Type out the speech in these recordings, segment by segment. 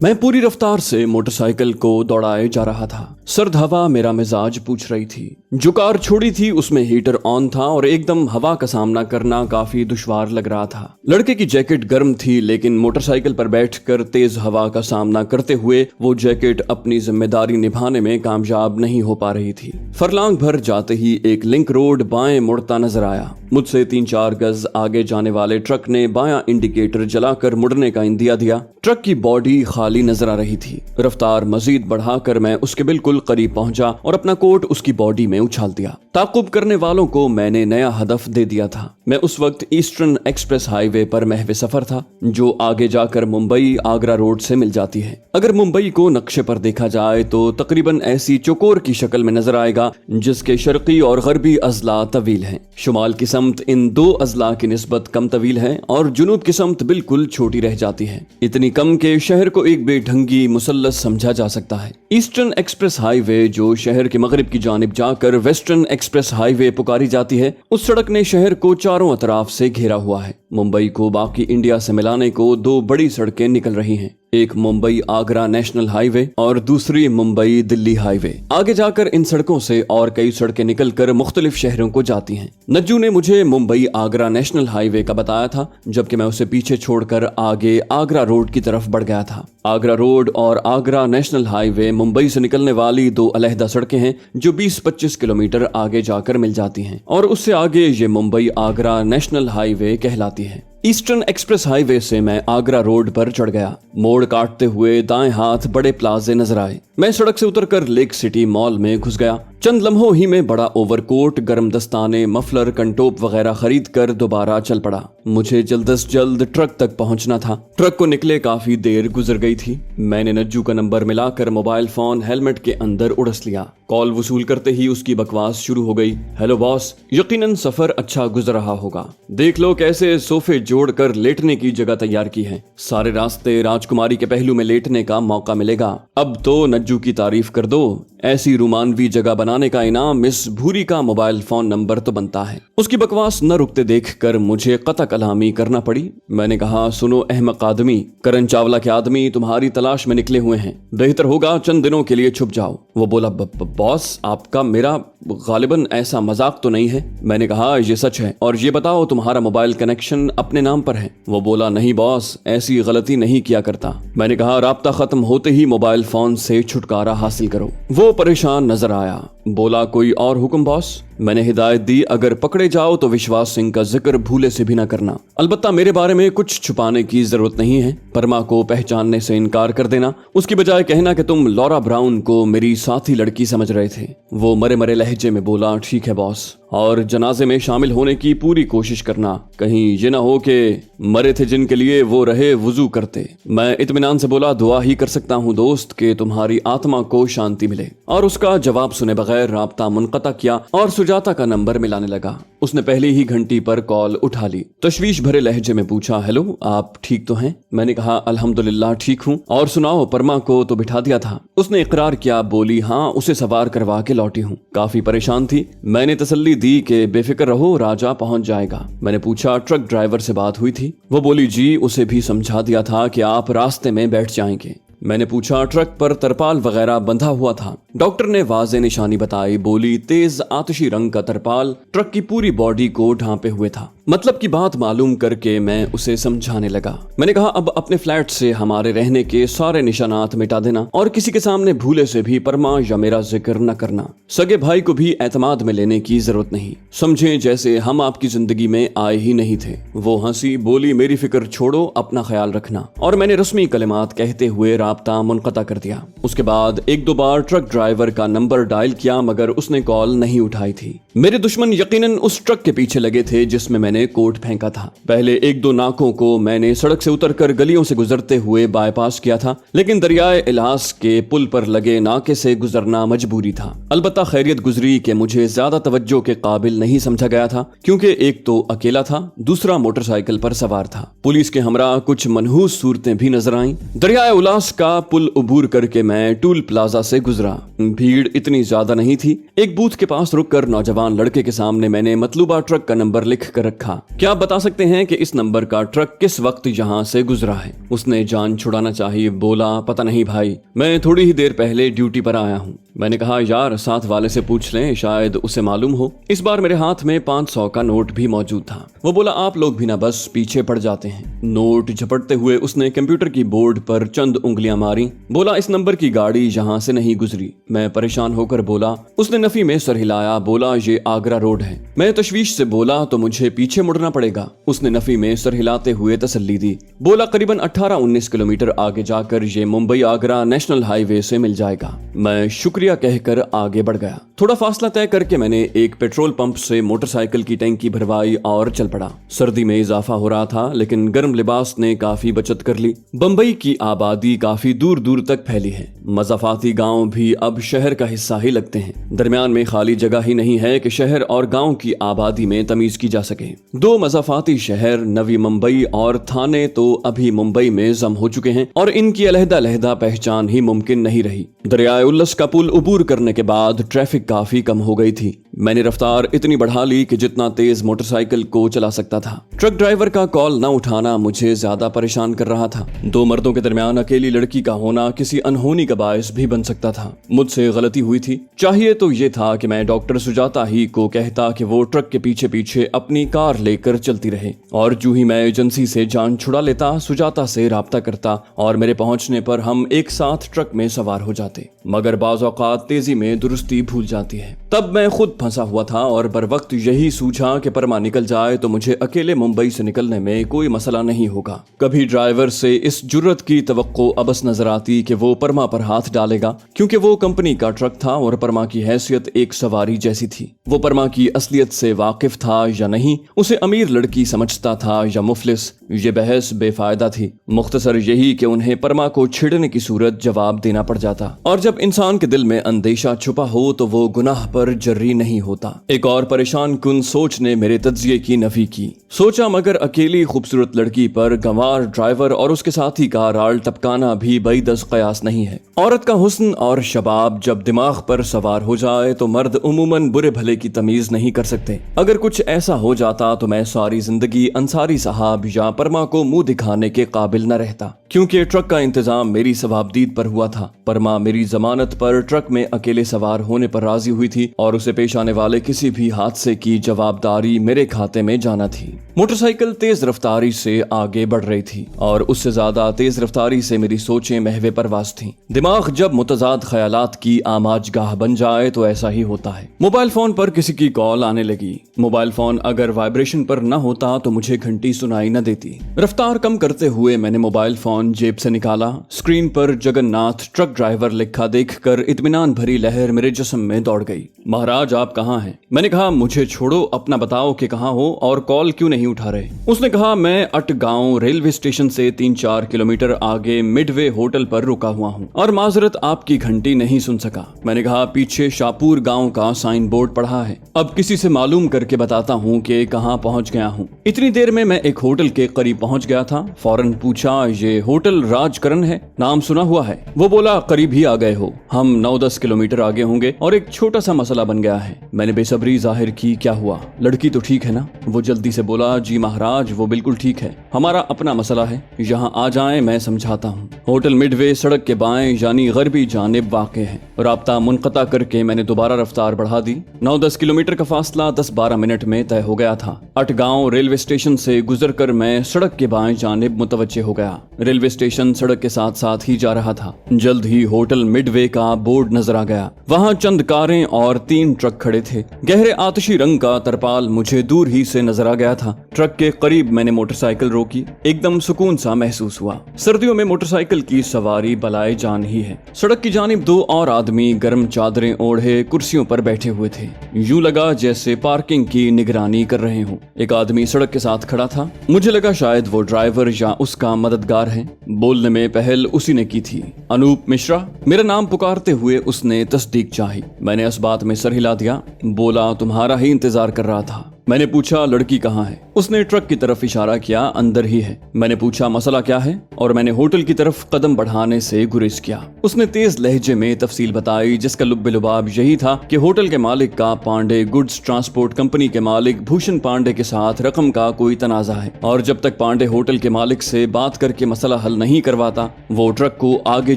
मैं पूरी रफ्तार से मोटरसाइकिल को दौड़ाए जा रहा था। सर्द हवा मेरा मिजाज पूछ रही थी। जो कार छोड़ी थी उसमें हीटर ऑन था और एकदम हवा का सामना करना काफी दुश्वार लग रहा था। लड़के की जैकेट गर्म थी, लेकिन मोटरसाइकिल पर बैठकर तेज हवा का सामना करते हुए वो जैकेट अपनी जिम्मेदारी निभाने में कामयाब नहीं हो पा रही थी। फरलांग भर जाते ही एक लिंक रोड बाएं मुड़ता नजर आया। मुझसे 3-4 गज आगे जाने वाले ट्रक ने बायां इंडिकेटर जलाकर मुड़ने का इंदिया दिया। ट्रक की बॉडी खाली नजर आ रही थी। रफ्तार मजीद बढ़ाकर मैं उसके बिल्कुल करीब पहुंचा और अपना कोट उसकी बॉडी में उछाल दिया। ताकुब करने वालों को मैंने नया हदफ दे दिया था। मैं उस वक्त ईस्टर्न एक्सप्रेस हाईवे पर महवे सफर था, जो आगे जाकर मुंबई आगरा रोड से मिल जाती है। अगर मुंबई को नक्शे पर देखा जाए तो तकरीबन ऐसी चौकोर की शक्ल में नजर आएगा, जिसके शर्की और गरबी अजला तवील हैं। शुमाल की समत इन दो अजला की निस्बत कम तवील है और जुनूब की समत बिल्कुल छोटी रह जाती है, इतनी कम के शहर को एक बेढंगी मुसल्लस समझा जा सकता है। ईस्टर्न एक्सप्रेस हाईवे, जो शहर के मगरिब की जानिब जाकर वेस्टर्न एक्सप्रेस हाईवे पुकारी जाती है, उस सड़क ने शहर को चारों अतराफ से घेरा हुआ है। मुंबई को बाकी इंडिया से मिलाने को दो बड़ी सड़कें निकल रही हैं, एक मुंबई आगरा नेशनल हाईवे और दूसरी मुंबई दिल्ली हाईवे। आगे जाकर इन सड़कों से और कई सड़कें निकलकर मुख्तलिफ शहरों को जाती हैं। नज्जू ने मुझे मुंबई आगरा नेशनल हाईवे का बताया था, जबकि मैं उसे पीछे छोड़कर आगे आगरा रोड की तरफ बढ़ गया था। आगरा रोड और आगरा नेशनल हाईवे मुंबई से निकलने वाली दो अलहदा सड़कें हैं, जो 20-25 किलोमीटर आगे जाकर मिल जाती हैं, और उससे आगे ये मुंबई आगरा नेशनल हाईवे कहलाती है। ईस्टर्न एक्सप्रेस हाईवे से मैं आगरा रोड पर चढ़ गया। मोड़ काटते हुए दाएं हाथ बड़े प्लाजे नजर आए। मैं सड़क से उतरकर लेक सिटी मॉल में घुस गया। चंद लम्हों ही में बड़ा ओवरकोट, गर्म दस्ताने, मफलर, कंटोप वगैरह खरीद कर दोबारा चल पड़ा। मुझे जल्द से जल्द ट्रक तक पहुंचना था। ट्रक को निकले काफी देर गुजर गई थी। मैंने नज्जू का नंबर मिलाकर मोबाइल फोन हेलमेट के अंदर उड़स लिया। कॉल वसूल करते ही उसकी बकवास शुरू हो गई। हेलो बॉस, यकीनन सफर अच्छा गुजर रहा होगा। देख लो कैसे सोफे जोड़कर लेटने की जगह तैयार की है। सारे रास्ते राजकुमारी के पहलू में लेटने का मौका मिलेगा। अब तो नज्जू की तारीफ कर दो। ऐसी रोमानवी जगह बनाने का इनाम मिस भूरी का मोबाइल फोन नंबर तो बनता है। उसकी बकवास न रुकते देखकर मुझे कता कलामी करना पड़ी। मैंने कहा, सुनो अहमक आदमी, करण चावला के आदमी तुम्हारी तलाश में निकले हुए हैं। बेहतर होगा चंद दिनों के लिए छुप जाओ। वो बोला, बॉस आपका मेरा गालिबन ऐसा मजाक तो नहीं है। मैंने कहा, ये सच है, और ये बताओ तुम्हारा मोबाइल कनेक्शन अपने नाम पर है। वो बोला, नहीं बॉस, ऐसी गलती नहीं किया करता। मैंने कहा, राब्ता खत्म होते ही मोबाइल फोन से छुटकारा हासिल करो। वो परेशान नजर आया। बोला, कोई और हुक्म बॉस? मैंने हिदायत दी, अगर पकड़े जाओ तो विश्वास सिंह का जिक्र भूले से भी न करना। अलबत्ता मेरे बारे में कुछ छुपाने की जरूरत नहीं है। परमा को पहचानने से इनकार कर देना। उसकी बजाय कहना कि तुम लॉरा ब्राउन को मेरी साथी लड़की समझ रहे थे। वो मरे मरे लहजे में बोला, ठीक है बॉस, और जनाजे में शामिल होने की पूरी कोशिश करना। कहीं ये ना हो कि मरे थे जिनके लिए वो रहे वुजू करते। मैं इत्मीनान से बोला, दुआ ही कर सकता हूँ दोस्त कि तुम्हारी आत्मा को शांति मिले। और उसका जवाब सुने बगैर राब्ता मुनक़ता किया और सुजाता का नंबर मिलाने लगा। उसने पहली ही घंटी पर कॉल उठा ली। तशवीश भरे लहजे में पूछा, हेलो, आप ठीक तो हैं? मैंने कहा, अल्हम्दुलिल्लाह ठीक हूँ। और सुनाओ, परमा को तो बिठा दिया था? उसने इकरार किया। बोली, हाँ, उसे सवार करवा के लौटी हूँ। काफी परेशान थी। मैंने तसल्ली दी कि बेफिक्र रहो, राजा पहुंच जाएगा। मैंने पूछा, ट्रक ड्राइवर से बात हुई थी? वो बोली, जी, उसे भी समझा दिया था कि आप रास्ते में बैठ जाएंगे। मैंने पूछा, ट्रक पर तरपाल वगैरह बंधा हुआ था? डॉक्टर ने वाज़े निशानी बताई। बोली, तेज आतिशी रंग का तरपाल ट्रक की पूरी बॉडी को ढांपे हुए था। मतलब की बात मालूम करके मैं उसे समझाने लगा। मैंने कहा, अब अपने फ्लैट से हमारे रहने के सारे निशानात मिटा देना और किसी के सामने भूले से भी परमा या मेरा जिक्र न करना। सगे भाई को भी एतमाद में लेने की जरूरत नहीं। समझे जैसे हम आपकी जिंदगी में आए ही नहीं थे। वो हंसी। बोली, मेरी फिक्र छोड़ो, अपना ख्याल रखना। और मैंने रस्मी कलिमात कहते हुए राब्ता मुनक़ता कर दिया। उसके बाद 1-2 बार ट्रक ड्राइवर का नंबर डायल किया, मगर उसने कॉल नहीं उठाई थी। मेरे दुश्मन यकीनन उस ट्रक के पीछे लगे थे जिसमें मैंने कोट फेंका था। पहले 1-2 नाकों को मैंने सड़क से उतरकर गलियों से गुजरते हुए बाईपास किया था, लेकिन दरियाए इलास के पुल पर लगे नाके से गुजरना मजबूरी था। अलबत्ता खैरियत गुजरी कि मुझे ज्यादा तवज्जो के काबिल नहीं समझा गया था, क्योंकि एक तो अकेला था, दूसरा मोटरसाइकिल पर सवार था। पुलिस के हमरा कुछ मनहूस सूरतें भी नजर आईं। दरियाए उलास का पुल अबूर करके मैं टूल प्लाजा से गुजरा। भीड़ इतनी ज्यादा नहीं थी। एक बूथ के पास रुककर नौजवान लड़के के सामने मैंने मतलूबा ट्रक का नंबर लिख कर रखा। क्या आप बता सकते हैं कि इस नंबर का ट्रक किस वक्त यहाँ से गुजरा है? उसने जान छुड़ाना चाहिए बोला, पता नहीं भाई, मैं थोड़ी ही देर पहले ड्यूटी पर आया हूँ। मैंने कहा यार साथ वाले से पूछ लें, शायद उसे मालूम हो। इस बार मेरे हाथ में 500 का नोट भी मौजूद था। वो बोला आप लोग भी ना बस पीछे पड़ जाते हैं। नोट झपटते हुए उसने कंप्यूटर की बोर्ड पर चंद उंगलियां मारी। बोला इस नंबर की गाड़ी यहाँ से नहीं गुजरी। मैं परेशान होकर बोला। उसने नफी में सर हिलाया, बोला ये आगरा रोड है। मैं तशवीश से बोला तो मुझे पीछे मुड़ना पड़ेगा। उसने नफी में सर हिलाते हुए तसल्ली दी। बोला करीबन 18-19 किलोमीटर आगे जाकर ये मुंबई आगरा नेशनल हाईवे से मिल जाएगा। मैं शुक्रिया कहकर आगे बढ़ गया। थोड़ा फासला तय करके मैंने एक पेट्रोल पंप से मोटरसाइकिल की टैंकी भरवाई और चल पड़ा। सर्दी में इजाफा हो रहा था लेकिन गर्म लिबास ने काफी बचत कर ली। बंबई की आबादी काफी दूर दूर तक फैली है। मज़ाफाती गांव भी अब शहर का हिस्सा ही लगते हैं। दरमियान में खाली जगह ही नहीं है कि शहर और गांव की आबादी में तमीज की जा सके। दो मज़ाफाती शहर नवी मुंबई और थाने तो अभी मुंबई में जम हो चुके हैं और इनकी अलहदा पहचान ही मुमकिन नहीं रही। दरियाए उल्लस का पुल अबूर करने के बाद ट्रैफिक काफी कम हो गई थी। मैंने रफ्तार इतनी बढ़ा ली कि जितना तेज मोटरसाइकिल को चला सकता था। ट्रक ड्राइवर का कॉल न उठाना मुझे ज्यादा परेशान कर रहा था। दो मर्दों के दरमियान अकेली लड़की का होना किसी अनहोनी का बायस भी बन सकता था। मुझसे गलती हुई थी। चाहिए तो ये था कि मैं डॉक्टर सुजाता ही को कहता कि वो ट्रक के पीछे पीछे अपनी कार लेकर चलती रहे और जो ही मैं एजेंसी से जान छुड़ा लेता, सुजाता से राब्ता करता और मेरे पहुंचने पर हम एक साथ ट्रक में सवार हो जाते। मगर बाज़ औक़ात तेजी में दुरुस्ती भूल जाती है। तब मैं खुद फंसा हुआ था और बर वक्त यही सूझा कि परमा निकल जाए तो मुझे अकेले मुंबई से निकलने में कोई मसला नहीं होगा। कभी ड्राइवर से इस जुर्रत की तवक्को अबस नजर आती कि वो परमा पर हाथ डालेगा, क्योंकि वो कंपनी का ट्रक था और परमा की हैसियत एक सवारी जैसी थी। वो परमा की असलियत से वाकिफ था या नहीं, उसे अमीर लड़की समझता था या मुफलिस, ये बहस बेफायदा थी। मुख्तसर यही कि उन्हें परमा को छेड़ने की सूरत जवाब देना पड़ जाता और जब इंसान के दिल में अंदेशा छुपा हो तो वो गुनाह पर जर्री नहीं होता। एक और परेशान कुन सोच ने मेरे तज्जिये की नफी की। सोचा मगर अकेली खूबसूरत लड़की पर गंवार ड्राइवर और उसके साथी का राल टपकाना भी बईदस कयास नहीं है। औरत का हुस्न और शबाब जब दिमाग पर सवार हो जाए तो मर्द उमूमन बुरे भले की तमीज नहीं कर सकते। अगर कुछ ऐसा हो जाता तो मैं सारी जिंदगी अंसारी साहब या परमा को मुंह दिखाने के काबिल न रहता, क्योंकि ट्रक का इंतजाम मेरी सवाबदीद पर हुआ था। परमा मेरी जमानत पर ट्रक में अकेले सवार होने पर राजी हुई थी और उसे पेश आने वाले किसी भी हादसे की जवाबदारी मेरे खाते में जाना थी। मोटरसाइकिल तेज रफ्तारी से आगे बढ़ रही थी और उससे ज्यादा तेज रफ्तारी से मेरी सोचें महवे परवास थीं। दिमाग जब मुतजाद ख्यालात की आमाजगाह बन जाए तो ऐसा ही होता है। मोबाइल फोन पर किसी की कॉल आने लगी। मोबाइल फोन अगर वाइब्रेशन पर न होता तो मुझे घंटी सुनाई न देती। रफ्तार कम करते हुए मैंने मोबाइल फोन जेब से निकाला। स्क्रीन पर जगन्नाथ ट्रक ड्राइवर लिखा देखकर इत्मीनान भरी लहर मेरे जिस्म में दौड़ गई। महाराज आप कहाँ हैं? मैंने कहा मुझे छोड़ो, अपना बताओ कि कहाँ हो और कॉल क्यों नहीं उठा रहे। उसने कहा मैं अटगांव रेलवे स्टेशन से 3-4 किलोमीटर आगे मिडवे होटल पर रुका हुआ हूँ और माजरत आपकी घंटी नहीं सुन सका। मैंने कहा पीछे शाहपुर गांव का साइन बोर्ड पढ़ा है, अब किसी से मालूम करके बताता हूँ कि कहाँ पहुँच गया हूँ। इतनी देर में मैं एक होटल के करीब पहुँच गया था। फौरन पूछा ये होटल राजकरण है, नाम सुना हुआ है? वो बोला करीब ही आ गए हो, हम 9-10 किलोमीटर आगे होंगे और एक छोटा सा मसला बन गया है। मैंने बेसब्री जाहिर की, क्या हुआ? लड़की तो ठीक है ना? वो जल्दी से बोला जी महाराज वो बिल्कुल ठीक है, हमारा अपना मसला है, यहाँ आ जाएं मैं समझाता हूँ। होटल मिडवे सड़क के बाएं यानी गरबी जानिब वाक़ है। राब्ता मुनक़ता करके मैंने दोबारा रफ्तार बढ़ा दी। 9-10 किलोमीटर का फासला 10-12 मिनट में तय हो गया था। अटगांव रेलवे स्टेशन से गुजरकर मैं सड़क के बाएं जानिब मुतवज्जे हो गया। रेलवे स्टेशन सड़क के साथ साथ ही जा रहा था। जल्द ही होटल मिडवे का बोर्ड नजर आ गया। वहाँ चंद कारें और 3 ट्रक खड़े थे। गहरे आतिशी रंग का तरपाल मुझे दूर ही से नजर आ गया था। ट्रक के करीब मैंने मोटरसाइकिल रोकी। एकदम सुकून सा महसूस हुआ। सर्दियों में मोटरसाइकिल की सवारी बलाए जान ही है। सड़क की जानिब 2 और आदमी गर्म चादरें ओढ़े कुर्सियों पर बैठे हुए थे। यूं लगा जैसे पार्किंग की निगरानी कर रहे हों। एक आदमी सड़क के साथ खड़ा था। मुझे लगा शायद वो ड्राइवर या उसका मददगार है। बोलने में पहल उसी ने की थी। अनूप मिश्रा, मेरा नाम पुकारते हुए उसने तस्दीक चाही। मैंने इस बात में सर हिला दिया। बोला तुम्हारा ही इंतजार कर रहा था। मैंने पूछा लड़की कहाँ है? उसने ट्रक की तरफ इशारा किया, अंदर ही है। मैंने पूछा मसला क्या है, और मैंने होटल की तरफ कदम बढ़ाने से गुरेज किया। उसने तेज लहजे में तफसील बताई, जिसका लुब्बे लुबाब यही था कि होटल के मालिक का पांडे गुड्स ट्रांसपोर्ट कंपनी के मालिक भूषण पांडे के साथ रकम का कोई तनाजा है, और जब तक पांडे होटल के मालिक से बात करके मसला हल नहीं करवाता, वो ट्रक को आगे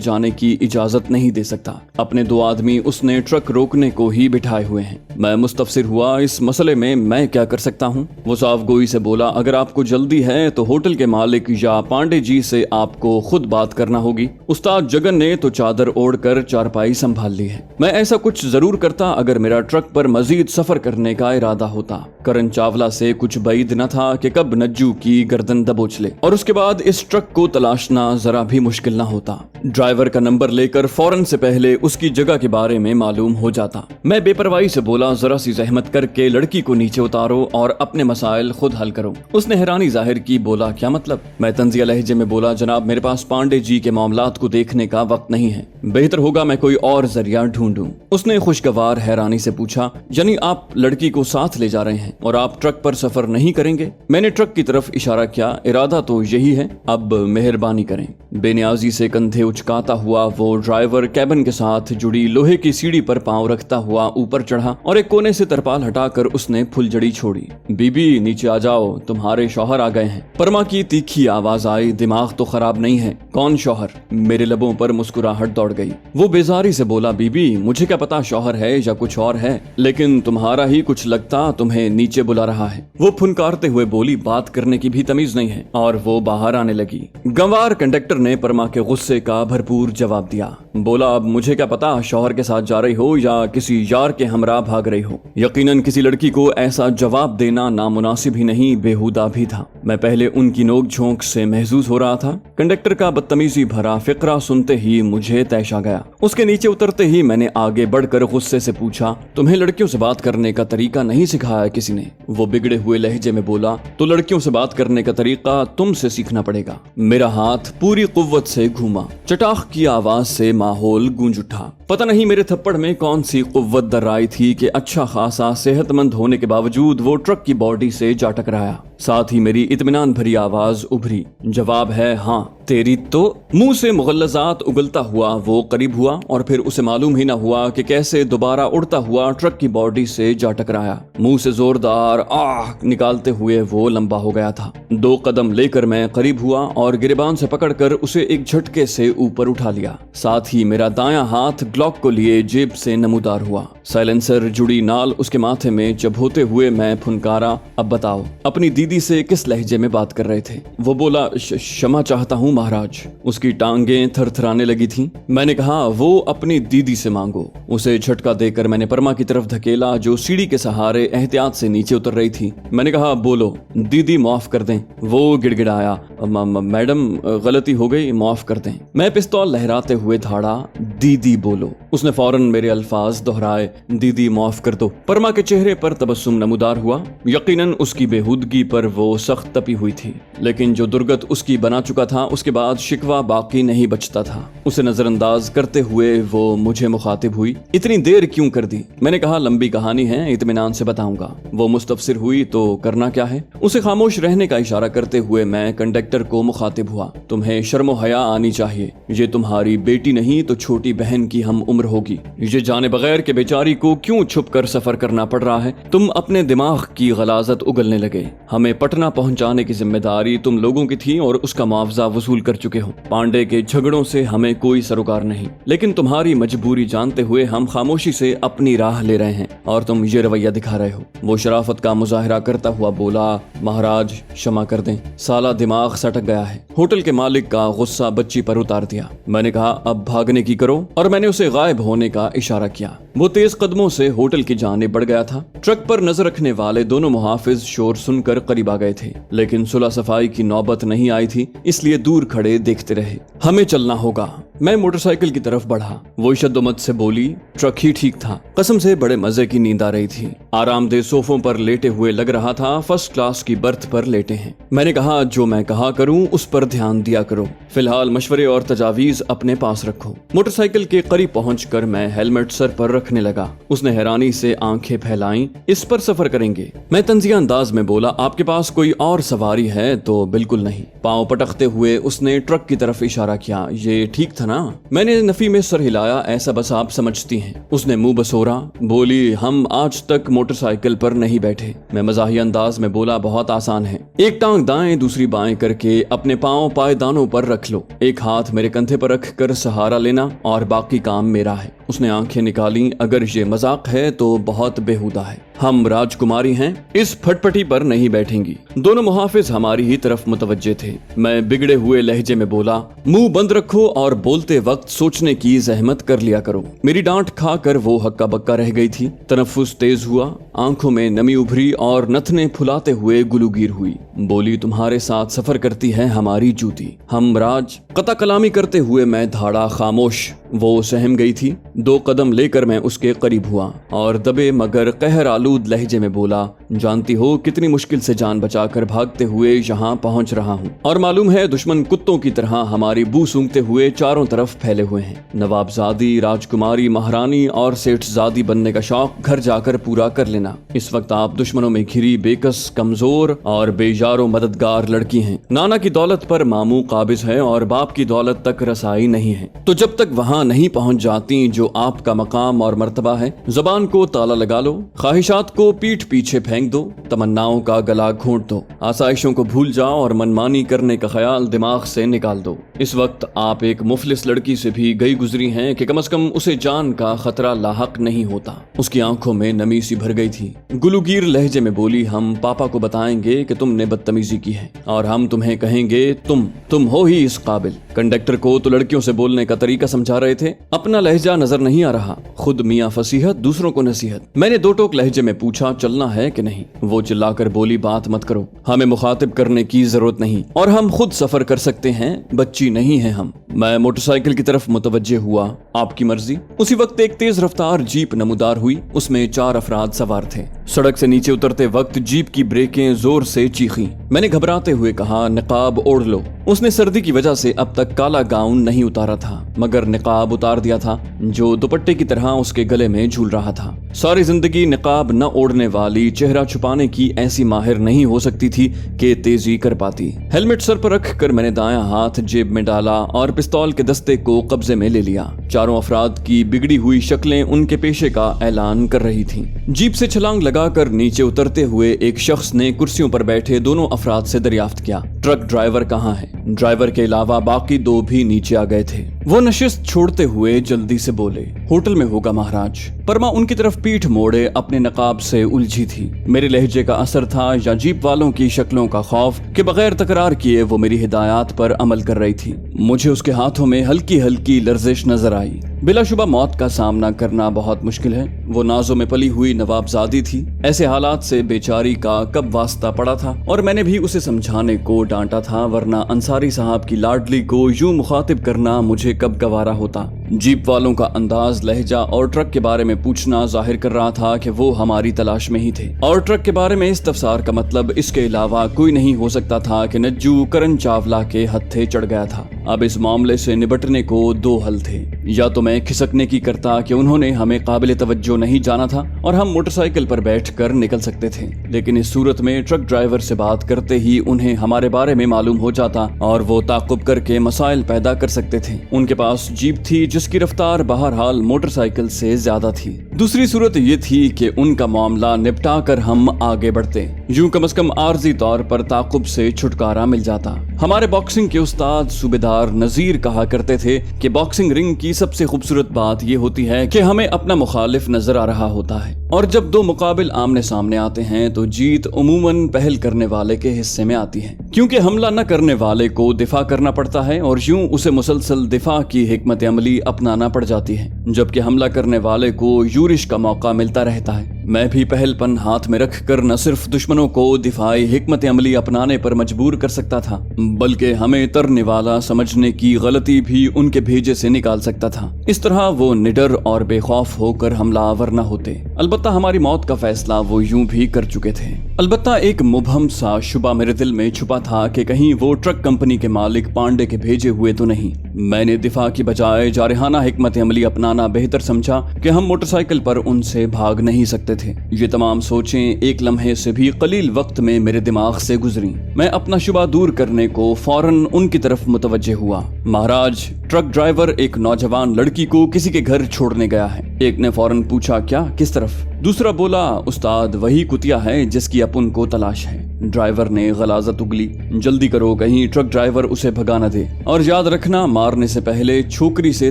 जाने की इजाजत नहीं दे सकता। अपने 2 आदमी उसने ट्रक रोकने को ही बिठाए हुए हैं। मैं मुस्तफसिर हुआ, इस मसले में मैं क्या कर सकता हूँ? वो साफ गोई से बोला, अगर आपको जल्दी है तो होटल के मालिक या पांडे जी से आपको खुद बात करना होगी। उस्ताद जगन ने तो चादर ओढ़कर चारपाई संभाल ली है। मैं ऐसा कुछ जरूर करता अगर मेरा ट्रक पर मजीद सफर करने का इरादा होता। करण चावला से कुछ बैद न था कि कब नज्जू की गर्दन दबोच ले, और उसके बाद इस ट्रक को तलाशना जरा भी मुश्किल न होता। ड्राइवर का नंबर लेकर फौरन से पहले उसकी जगह के बारे में मालूम हो जाता। मैं बेपरवाही से बोला, जरा सी जहमत करके लड़की को नीचे उतारो और अपने मसाइल खुद हल करो। उसने हैरानी जाहिर की, बोला क्या मतलब? मैं तंजिया लहजे में बोला, जनाब मेरे पास पांडे जी के मामलात को देखने का वक्त नहीं है, बेहतर होगा मैं कोई और जरिया ढूंढूं। उसने खुशगवार हैरानी से पूछा, यानी आप लड़की को साथ ले जा रहे हैं और आप ट्रक पर सफर नहीं करेंगे? मैंने ट्रक की तरफ इशारा किया, इरादा तो यही है, अब मेहरबानी करें। बेनियाजी से कंधे उचकाता हुआ वो ड्राइवर कैबिन के साथ जुड़ी लोहे की सीढ़ी पर पांव रखता हुआ ऊपर चढ़ा और एक कोने से तरपाल हटाकर उसने फुलझड़ी छोड़ी। बीबी नीचे आ जाओ, तुम्हारे शौहर आ गए हैं। परमा की तीखी आवाज आई, दिमाग तो खराब नहीं है? कौन शौहर? मेरे लबों पर मुस्कुराहट दौड़ गई। वो बेजारी से बोला, बीबी मुझे क्या पता शौहर है या कुछ और है, लेकिन तुम्हारा ही कुछ लगता तुम्हें नीचे बुला रहा है। वो फुनकारते हुए बोली, बात करने की भी तमीज नहीं है, और वो बाहर आने लगी। गंवार कंडक्टर ने परमा के गुस्से का भरपूर जवाब दिया। बोला, अब मुझे क्या पता शौहर के साथ जा रही हो या किसी यार के हमरा भाग रही हो। यकीनन किसी लड़की को ऐसा जवाब देना नामुनासिब ही नहीं, बेहुदा भी था। मैं पहले उनकी नोक झोंक से महसूस हो रहा था। कंडक्टर का बदतमीजी भरा फिक्रा सुनते ही मुझे तैश आ गया। उसके नीचे उतरते ही मैंने आगे बढ़कर गुस्से से पूछा, तुम्हें लड़कियों से बात करने का तरीका नहीं सिखाया किसी ने? वो बिगड़े हुए लहजे में बोला, तो लड़कियों से बात करने का तरीका तुमसे सीखना पड़ेगा। मेरा हाथ पूरी कुव्वत से घूमा। चटाख की आवाज से माहौल गूंज उठा। पता नहीं मेरे थप्पड़ में कौन सी कुव्वत दर्राई थी कि अच्छा खासा सेहतमंद होने के बावजूद वो ट्रक की बॉडी से जा टकराया। साथ ही मेरी इत्मीनान भरी आवाज उभरी, जवाब है हाँ। तेरी तो। मुंह से मुगल्लजात उगलता हुआ वो करीब हुआ और फिर उसे मालूम ही न हुआ कि कैसे दोबारा उड़ता हुआ ट्रक की बॉडी से जा टकराया। मुंह से जोरदार आह निकालते हुए वो लंबा हो गया था। 2 कदम लेकर मैं करीब हुआ और गिरबान से पकड़कर उसे एक झटके से ऊपर उठा लिया। साथ ही मेरा दायां हाथ ग्लॉक को लिए जेब से नमूदार हुआ। साइलेंसर जुड़ी नाल उसके माथे में चबोते हुए मैं फुनकारा, अब बताओ अपनी दीदी से किस लहजे में बात कर रहे थे? वो बोला, क्षमा चाहता हूँ महाराज। उसकी टांगें थरथराने लगी थीं। मैंने कहा, वो अपनी दीदी से मांगो। उसे झटका देकर मैंने परमा की तरफ धकेला जो सीढ़ी के सहारे एहतियात से नीचे उतर रही थी। मैंने कहा, बोलो दीदी माफ कर दें। वो गिड़गिड़ाया, मैडम गलती हो गई, माफ कर दें। मैं पिस्तौल लहराते हुए धाड़ा, दीदी बोलो। उसने फौरन मेरे अल्फाज दोहराए, दीदी माफ कर दो। परमा के चेहरे पर तबस्सुम नमूदार हुआ। यकीनन उसकी बेहूदगी पर वो सख्त तपी हुई थी, लेकिन जो दुर्गत उसकी बना चुका था उसके बाद शिकवा बाकी नहीं बचता था। उसे नजरअंदाज करते हुए वो मुझे मुखातिब हुई, इतनी देर क्यों कर दी? मैंने कहा, लंबी कहानी है, इत्मीनान से बताऊंगा। वो मुस्तफसिर हुई, तो करना क्या है? उसे खामोश रहने का इशारा करते हुए मैं कंडक्टर को मुखातिब हुआ, तुम्हें शर्म हया आनी चाहिए। ये तुम्हारी बेटी नहीं तो छोटी बहन की हम उम्र होगी। ये जाने बगैर के बेचारी को क्यों छुप कर सफर करना पड़ रहा है? तुम अपने दिमाग की गलाजत उगलने लगे। हमें पटना पहुंचाने की जिम्मेदारी तुम लोगों की थी और उसका मुआवजा वसूल कर चुके हो। पांडे के झगड़ों से हमें कोई सरोकार नहीं, लेकिन तुम्हारी मजबूरी जानते हुए हम खामोशी से अपनी राह ले रहे हैं और तुम ये रवैया दिखा रहे हो। वो शराफत का मुजाहिरा करता हुआ बोला, महाराज क्षमा कर दें, साला दिमाग सटक गया है। होटल के मालिक का गुस्सा बच्ची पर उतार दिया। मैंने कहा, अब भागने की करो, और मैंने उसे गायब होने का इशारा किया। वो तेज कदमों से होटल की जानिब बढ़ गया था। ट्रक पर नजर रखने वाले दोनों मुहाफिज शोर सुनकर करीब आ गए थे, लेकिन सुलह सफाई की नौबत नहीं आई थी, इसलिए दूर खड़े देखते रहे। हमें चलना होगा। मैं मोटरसाइकिल की तरफ बढ़ा। वो शद्दोमत से बोली, ट्रक ही ठीक था। कसम से बड़े मजे की नींद आ रही थी। आरामदेह सोफों पर लेटे हुए लग रहा था फर्स्ट क्लास की बर्थ पर लेटे हैं। मैंने कहा, जो मैं कहा करूं उस पर ध्यान दिया करो। फिलहाल मशवरे और तजावीज अपने पास रखो। मोटरसाइकिल के करीब पहुंचकर मैं हेलमेट सर पर रख रखने लगा। उसने हैरानी से आंखें फैलाई। इस पर सफर करेंगे? मैं तंजिया अंदाज में बोला, आपके पास कोई और सवारी है? तो बिल्कुल नहीं। पांव पटकते हुए उसने ट्रक की तरफ इशारा किया। ये ठीक था ना? मैंने नफी में सर हिलाया। ऐसा बस आप समझती हैं। उसने मुंह बसोरा। बोली, हम आज तक मोटरसाइकिल पर नहीं बैठे। मैं मजाहिया अंदाज में बोला, बहुत आसान है। एक टांग दाएं दूसरी बाएं करके अपने पांव पायदानों पर रख लो। एक हाथ मेरे कंधे पर रख कर सहारा लेना और बाकी काम मेरा है। उसने आंखें निकाली। अगर ये मजाक है तो बहुत बेहुदा है। हम राजकुमारी हैं, इस फटफटी पर नहीं बैठेंगी। दोनों मुहाफिज हमारी ही तरफ मुतवज्जे थे। मैं बिगड़े हुए लहजे में बोला, मुंह बंद रखो और बोलते वक्त सोचने की जहमत कर लिया करो। मेरी डांट खाकर वो हक्का बक्का रह गई थी। तनफ्फुस तेज हुआ, आंखों में नमी उभरी और नथने फुलाते हुए गुलूगीर हुई। बोली, तुम्हारे साथ सफर करती है हमारी जूती। हम राज। कता कलामी करते हुए मैं धाड़ा खामोश। वो सहम गई थी। 2 कदम लेकर मैं उसके करीब हुआ और दबे मगर कहर आलूद लहजे में बोला, जानती हो कितनी मुश्किल से जान बचाकर भागते हुए यहाँ पहुँच रहा हूँ, और मालूम है दुश्मन कुत्तों की तरह हमारी बू सूंघते हुए चारों तरफ फैले हुए हैं। नवाबजादी, राजकुमारी, महारानी और सेठजादी बनने का शौक घर जाकर पूरा कर लेना। इस वक्त आप दुश्मनों में घिरी बेकस, कमजोर और बेजारो मददगार लड़की हैं। नाना की दौलत पर मामू काबिज है और बाप की दौलत तक रसाई नहीं है। तो जब तक वहाँ नहीं पहुँच जाती जो आपका मकाम और मर्तबा है, जबान को ताला लगा लो, ख्वाहिशात को पीठ पीछे फेंक दो, तमन्नाओं का गला घोंट दो, आसाइशों को भूल जाओ और मनमानी करने का ख्याल दिमाग से निकाल दो। इस वक्त आप एक मुफलिस लड़की से भी गई गुजरी हैं कि कम से कम उसे जान का खतरा लाहक नहीं होता। उसकी आंखों में नमी सी भर गई थी। गुलूगीर लहजे में बोली, हम पापा को बताएंगे कि तुमने बदतमीजी की है और हम तुम्हें कहेंगे तुम हो ही इस काबिल। कंडक्टर को तो लड़कियों से बोलने का तरीका समझा रहे थे। अपना लहजा नजर नहीं आ रहा। खुद मियाँ फसीहत, दूसरों को नसीहत। मैंने 2 टोक लहजे में पूछा, चलना है कि नहीं? वो चिल्लाकर बोली, बात मत करो, हमें मुखातिब करने की जरूरत नहीं और हम खुद सफर कर सकते हैं, बच्ची नहीं है हम। मैं मोटरसाइकिल की तरफ मुतवज्जे हुआ। आपकी मर्जी। उसी वक्त एक तेज रफ्तार जीप नमूदार हुई। उसमें 4 अफराद सवार थे। सड़क से नीचे उतरते वक्त जीप की ब्रेकें जोर से चीखी। मैंने घबराते हुए कहा, निकाब ओढ़ लो। उसने सर्दी की वजह से अब तक काला गाउन नहीं उतारा था, मगर निकाब उतार दिया था जो दुपट्टे की तरह उसके गले में झूल रहा था। सारी जिंदगी निकाब न ओढ़ने वाली चेहरा छुपाने की ऐसी माहिर नहीं हो सकती थी कि तेजी कर पाती। हेलमेट सर पर रख कर मैंने दायां हाथ जेब में डाला और पिस्तौल के दस्ते को कब्जे में ले लिया। चारों अफराद की बिगड़ी हुई शक्लें उनके पेशे का ऐलान कर रही थीं। जीप से छलांग लगाकर नीचे उतरते हुए एक शख्स ने कुर्सियों पर बैठे दोनों अफराद से दरियाफ्त किया, ट्रक ड्राइवर कहाँ है? ड्राइवर के अलावा बाकी 2 भी नीचे आ गए थे। वो नशिस्त छोड़ते हुए जल्दी से बोले, होटल में होगा महाराज। परमा उनकी तरफ पीठ मोड़े अपने नकाब से उलझी थी। मेरे लहजे का असर था या जीप वालों की शक्लों का खौफ कि बगैर तकरार किए वो मेरी हिदायत पर अमल कर रही थी। मुझे उसके हाथों में हल्की हल्की लर्जिश नजर आई। बिलाशुबा मौत का सामना करना बहुत मुश्किल है। वो नाजों में पली हुई नवाबजादी थी। ऐसे हालात से बेचारी का कब वास्ता पड़ा था और मैंने भी उसे समझाने को डांटा था, वरना अंसारी साहब की लाडली को यूं मुखातिब करना मुझे कब गवारा होता। जीप वालों का अंदाज, लहजा और ट्रक के बारे में पूछना जाहिर कर रहा था कि वो हमारी तलाश में ही थे, और ट्रक के बारे में इस्तफसार का मतलब इसके अलावा कोई नहीं हो सकता था कि नज्जू करण चावला के हत्थे चढ़ गया था। अब इस मामले से निपटने को 2 हल थे, या तो मैं खिसकने की करता कि उन्होंने हमें काबिल तवज्जो नहीं जाना था और हम मोटरसाइकिल पर बैठकर निकल सकते थे, लेकिन इस सूरत में ट्रक ड्राइवर से बात करते ही उन्हें हमारे बारे में मालूम हो जाता और वो ताक़ुब करके मसाइल पैदा कर सकते थे। उनके पास जीप थी जिसकी रफ्तार बहरहाल मोटरसाइकिल से ज्यादा थी। दूसरी सूरत ये थी कि उनका मामला निपटा कर हम आगे बढ़ते, यूं कम से कम आर्जी तौर पर ताक़ुब से छुटकारा मिल जाता। हमारे बॉक्सिंग के उस्ताद सूबेदार नजीर कहा करते थे कि बॉक्सिंग रिंग की सबसे खूबसूरत बात यह होती है कि हमें अपना मुखालिफ नजर आ रहा होता है, और जब 2 मुकाबिल आमने सामने आते हैं तो जीत उमूमन पहल करने वाले के हिस्से में आती है, क्योंकि हमला न करने वाले को दिफा करना पड़ता है और यूं उसे मुसलसल दिफा की हिकमत अमली अपनाना पड़ जाती है, जबकि हमला करने वाले को यूरिश का मौका मिलता रहता है। मैं भी पहलपन हाथ में रख कर न सिर्फ दुश्मनों को दिफाई हिकमत अमली अपनाने पर मजबूर कर सकता था, बल्कि हमें तरने वाला समझने की गलती भी उनके भेजे से निकाल सकता था। इस तरह वो निडर और बेखौफ होकर हमलावर न होते। अलबत्ता हमारी मौत का फैसला वो यूं भी कर चुके थे। अलबत्ता एक मुबहम सा शुबा मेरे दिल में छुपा था कि कहीं वो ट्रक कंपनी के मालिक पांडे के भेजे हुए तो नहीं। मैंने दिफा की बजाय जारहाना हिकमत अमली अपनाना बेहतर समझा कि हम मोटरसाइकिल पर उनसे भाग नहीं सकते थे। ये तमाम सोचें एक लम्हे से भी कलील वक्त में मेरे दिमाग से गुजरी। मैं अपना शुबा दूर करने को फौरन उनकी तरफ मुतवज्जे हुआ। महाराज, ट्रक ड्राइवर एक नौजवान लड़की को किसी के घर छोड़ने गया है। एक ने फौरन पूछा, क्या, किस तरफ? दूसरा बोला, उस्ताद वही कुतिया है जिसकी अपन को तलाश है। ड्राइवर ने गलाजत उगली, जल्दी करो कहीं ट्रक ड्राइवर उसे भगा न दे, और याद रखना मारने से पहले छोकरी से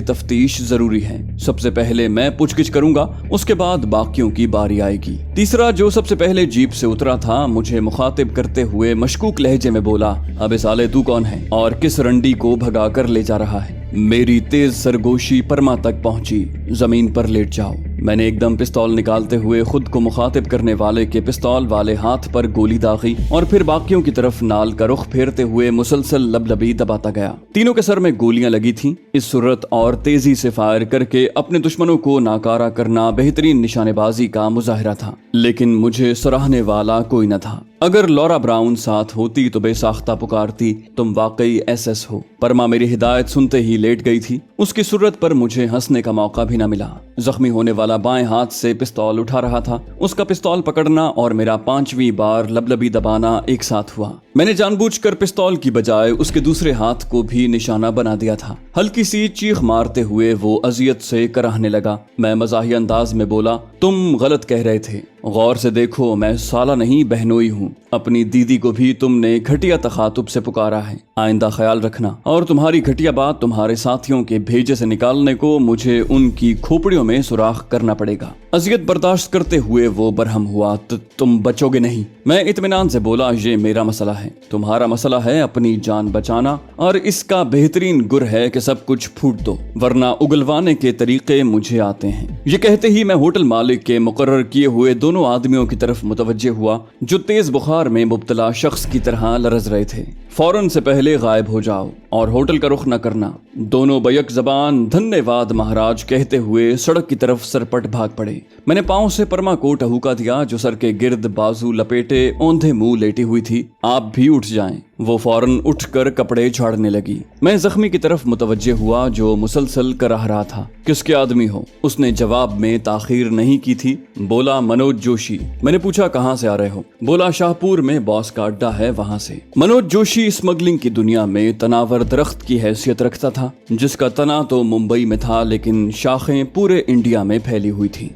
तफ्तीश जरूरी है। सबसे पहले मैं पूछगिछ करूंगा, उसके बाद बाकियों की बारी आएगी। तीसरा, जो सबसे पहले जीप से उतरा था, मुझे मुखातिब करते हुए मशकूक लहजे में बोला, अबे साले तू कौन है और किस रंडी को भगा कर ले जा रहा है? मेरी तेज सरगोशी परमा तक पहुंची। जमीन पर लेट जाओ। मैंने एकदम पिस्तौल निकालते हुए खुद को मुखातिब करने वाले के पिस्तौल वाले हाथ पर गोली दागी और फिर बाकियों की तरफ नाल का रुख फेरते हुए मुसलसल लबलबी दबाता गया। तीनों के सर में गोलियां लगी थीं। इस सूरत और तेजी से फायर करके अपने दुश्मनों को नाकारा करना बेहतरीन निशानेबाजी का मुजाहिरा था, लेकिन मुझे सराहने वाला कोई न था। अगर लॉरा ब्राउन साथ होती तो बेसाख्ता पुकारती, तुम वाकई SS हो। परमा मेरी हिदायत सुनते ही लेट गई थी। उसकी सूरत पर मुझे हंसने का मौका भी न मिला। जख्मी होने वाला बाएं हाथ से पिस्तौल उठा रहा था। उसका पिस्तौल पकड़ना और मेरा 5वीं बार लबलबी दबाना एक साथ हुआ। मैंने जानबूझकर पिस्तौल की बजाय उसके दूसरे हाथ को भी निशाना बना दिया था। हल्की सी चीख मारते हुए वो अजियत से कराहने लगा। मैं मज़ाही अंदाज में बोला, तुम गलत कह रहे थे। गौर से देखो, मैं साला नहीं बहनोई हूँ। अपनी दीदी को भी तुमने घटिया तखातुब से पुकारा है। आइंदा ख्याल रखना, और तुम्हारी घटिया बात तुम्हारे साथियों के भेजे से निकालने को मुझे उनकी खोपड़ियों में सुराख करना पड़ेगा। अजियत बर्दाश्त करते हुए वो बरहम हुआ, तुम बचोगे नहीं। मैं इत्मीनान से बोला, ये मेरा मसला है, तुम्हारा मसला है अपनी जान बचाना, और इसका बेहतरीन गुर है कि सब कुछ फूट दो, वरना उगलवाने के तरीके मुझे आते हैं। ये कहते ही मैं होटल मालिक के मुकर्रर किए हुए दोनों आदमियों की तरफ मुतवज्जे हुआ, जो तेज बुखार में मुब्तला शख्स की तरह लरज रहे थे। फौरन से पहले गायब हो जाओ और होटल का रुख न करना। दोनों बैक जबान धन्यवाद महाराज कहते हुए सड़क की तरफ सरपट भाग पड़े। मैंने पांव से परमा को टहूका दिया, जो सर के गिर्द बाजू लपेटे औंधे मुंह लेटी हुई थी। आप भी उठ जाएं। वो फौरन उठकर कपड़े झाड़ने लगी। मैं जख्मी की तरफ मुतवज्जे हुआ, जो मुसलसल कराह रहा था। किसके आदमी हो? उसने जवाब में ताखीर नहीं की थी। बोला, मनोज जोशी। मैंने पूछा, कहाँ से आ रहे हो? बोला, शाहपुर में बॉस का अड्डा है, वहां से। मनोज जोशी स्मगलिंग की दुनिया में तनावर दरख्त की हैसियत रखता था, जिसका तना तो मुंबई में था, लेकिन शाखें पूरे इंडिया में फैली हुई थी।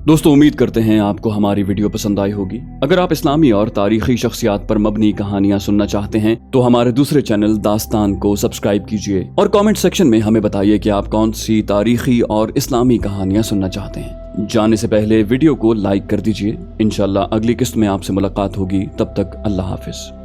दोस्तों, उम्मीद करते हैं आपको हमारी वीडियो पसंद आई होगी। अगर आप इस्लामी और तारीखी शख्सियात पर मबनी कहानियां सुनना चाहते हैं तो हमारे दूसरे चैनल दास्तान को सब्सक्राइब कीजिए और कमेंट सेक्शन में हमें बताइए कि आप कौन सी तारीखी और इस्लामी कहानियां सुनना चाहते हैं। जाने से पहले वीडियो को लाइक कर दीजिए। इंशाल्लाह अगली किस्त में आपसे मुलाकात होगी। तब तक अल्लाह हाफिज।